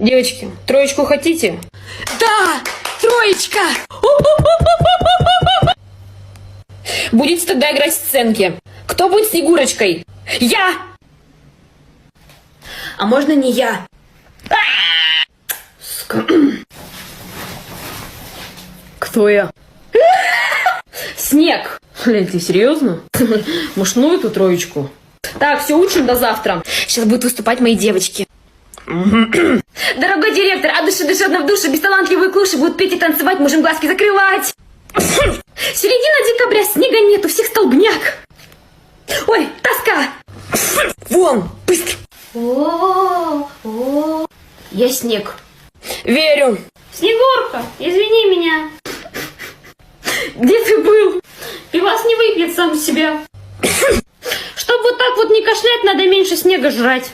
Девочки, троечку хотите? Да, троечка! Будете тогда играть сценки. Кто будет Снегурочкой? Я! А можно не я? Кто я? Снег. Блин, ты серьезно? Может, ну эту троечку? Так, все, учим до завтра. Сейчас будут выступать мои девочки. Дорогой директор, от души душевно в душе, бесталантливые клуши будут петь и танцевать, можем глазки закрывать. Середина декабря, снега нет, у всех столбняк. Ой, тоска. Вон, быстро. Я Снег. Верю. Снегурка, извини меня. Где ты был? Пивас не выпьет сам себя. Чтобы вот так вот не кашлять, надо меньше снега жрать.